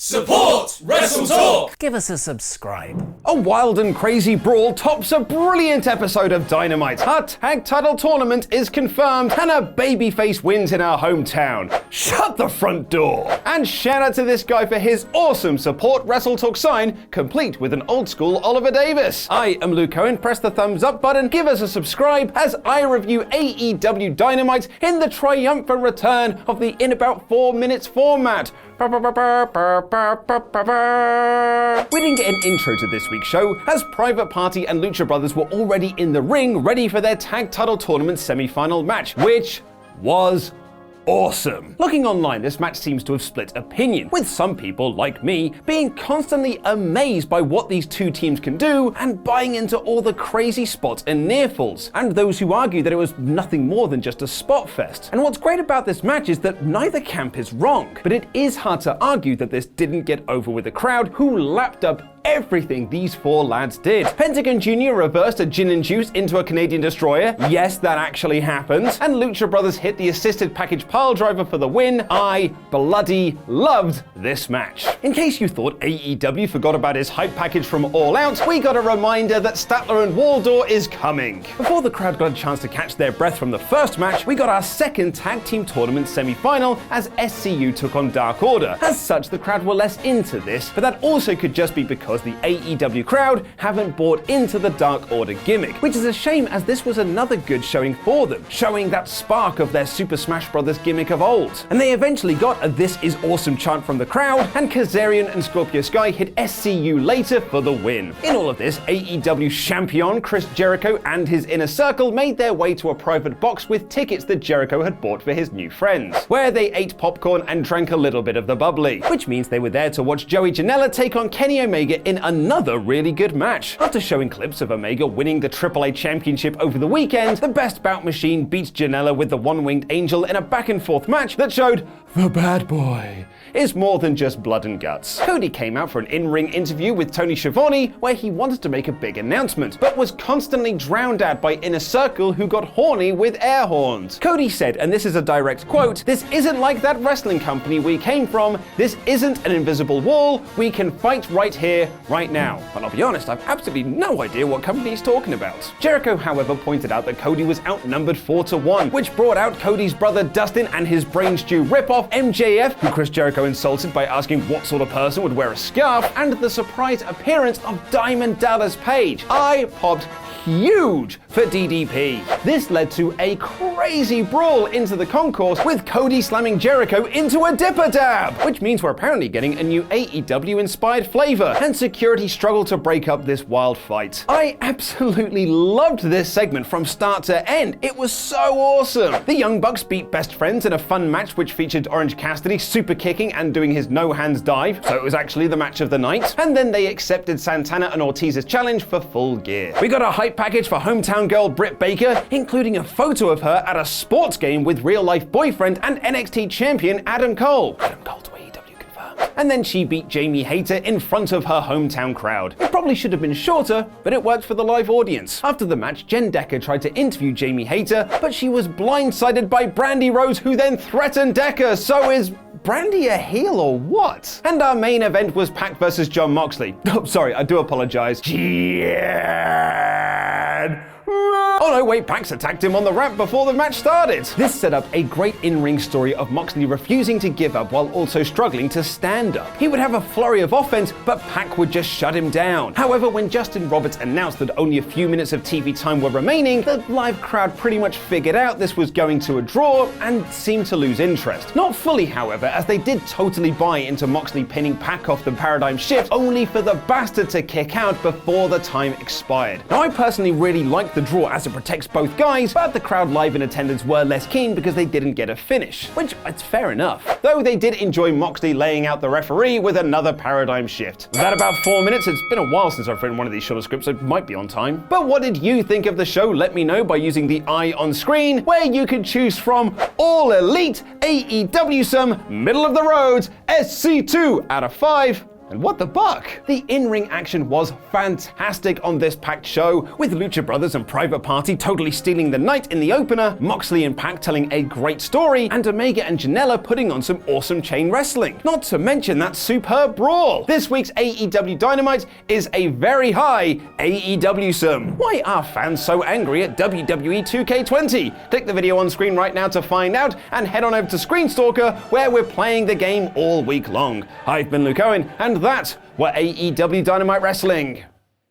Support WrestleTalk! Give us a subscribe. A wild and crazy brawl tops a brilliant episode of Dynamite. Our tag title tournament is confirmed and a babyface wins in our hometown. Shut the front door! And shout out to this guy for his awesome Support WrestleTalk sign, complete with an old school Oliver Davis. I am Luke Cohen. Press the thumbs up button, give us a subscribe as I review AEW Dynamite in the triumphant return of the In About 4 Minutes format. We didn't get an intro to this week's show, as Private Party and Lucha Brothers were already in the ring ready for their tag title tournament semi-final match, which was awesome. Looking online, this match seems to have split opinion, with some people, like me, being constantly amazed by what these two teams can do and buying into all the crazy spots and near-falls, and those who argue that it was nothing more than just a spot fest. And what's great about this match is that neither camp is wrong, but it is hard to argue that this didn't get over with the crowd, who lapped up everything these four lads did. Pentagon Jr. reversed a gin and juice into a Canadian destroyer. Yes, that actually happened. And Lucha Brothers hit the assisted package pile driver for the win. I bloody loved this match. In case you thought AEW forgot about his hype package from All Out, we got a reminder that Statler and Waldor is coming. Before the crowd got a chance to catch their breath from the first match, we got our second tag team tournament semi-final as SCU took on Dark Order. As such, the crowd were less into this, but that also could just be because the AEW crowd haven't bought into the Dark Order gimmick, which is a shame as this was another good showing for them, showing that spark of their Super Smash Bros. Gimmick of old. And they eventually got a "This is awesome" chant from the crowd, and Kazarian and Scorpio Sky hit SCU later for the win. In all of this, AEW champion Chris Jericho and his inner circle made their way to a private box with tickets that Jericho had bought for his new friends, where they ate popcorn and drank a little bit of the bubbly, which means they were there to watch Joey Janela take on Kenny Omega in another really good match. After showing clips of Omega winning the AAA championship over the weekend, the Best Bout Machine beats Janela with the One-Winged Angel in a back-and-forth match that showed the bad boy is more than just blood and guts. Cody came out for an in-ring interview with Tony Schiavone where he wanted to make a big announcement, but was constantly drowned out by Inner Circle, who got horny with air horns. Cody said, and this is a direct quote, "This isn't like that wrestling company we came from. This isn't an invisible wall. We can fight right here, right now." And I'll be honest, I've absolutely no idea what company he's talking about. Jericho, however, pointed out that Cody was outnumbered 4-1, which brought out Cody's brother Dustin and his brain stew ripoff MJF, who Chris Jericho insulted by asking what sort of person would wear a scarf, and the surprise appearance of Diamond Dallas Page. I popped huge for DDP. This led to a crazy brawl into the concourse, with Cody slamming Jericho into a dipper dab, which means we're apparently getting a new AEW inspired flavor, and security struggled to break up this wild fight. I absolutely loved this segment from start to end. It was so awesome. The Young Bucks beat Best Friends in a fun match which featured Orange Cassidy super kicking and doing his no hands dive, so it was actually the match of the night. And then they accepted Santana and Ortiz's challenge for Full Gear. We got a hype package for hometown girl Britt Baker, including a photo of her at a sports game with real-life boyfriend and NXT champion Adam Cole. Adam Cole to AEW confirmed. And then she beat Jamie Hayter in front of her hometown crowd. It probably should have been shorter, but it worked for the live audience. After the match, Jen Decker tried to interview Jamie Hayter, but she was blindsided by Brandy Rose, who then threatened Decker. So is Brandy a heel or what? And our main event was Pac versus Jon Moxley. Oh, sorry, I do apologize. Oh no, wait, Pax attacked him on the ramp before the match started. This set up a great in-ring story of Moxley refusing to give up while also struggling to stand up. He would have a flurry of offense, but Pac would just shut him down. However, when Justin Roberts announced that only a few minutes of TV time were remaining, the live crowd pretty much figured out this was going to a draw and seemed to lose interest. Not fully, however, as they did totally buy into Moxley pinning Pac off the paradigm shift, only for the bastard to kick out before the time expired. Now, I personally really liked the draw as it protects both guys, but the crowd live in attendance were less keen because they didn't get a finish, which it's fair enough. Though they did enjoy Moxley laying out the referee with another paradigm shift. Was that about 4 minutes? It's been a while since I've written one of these shorter scripts, so it might be on time. But what did you think of the show? Let me know by using the eye on screen, where you can choose from All Elite, AEW some, Middle of the Road, SC2 out of 5, And what the buck? The in-ring action was fantastic on this packed show, with Lucha Brothers and Private Party totally stealing the night in the opener, Moxley and Pac telling a great story, and Omega and Janela putting on some awesome chain wrestling. Not to mention that superb brawl. This week's AEW Dynamite is a very high AEW-some. Why are fans so angry at WWE 2K20? Click the video on screen right now to find out, and head on over to Screenstalker, where we're playing the game all week long. I've been Luke Owen, and that were AEW Dynamite Wrestling.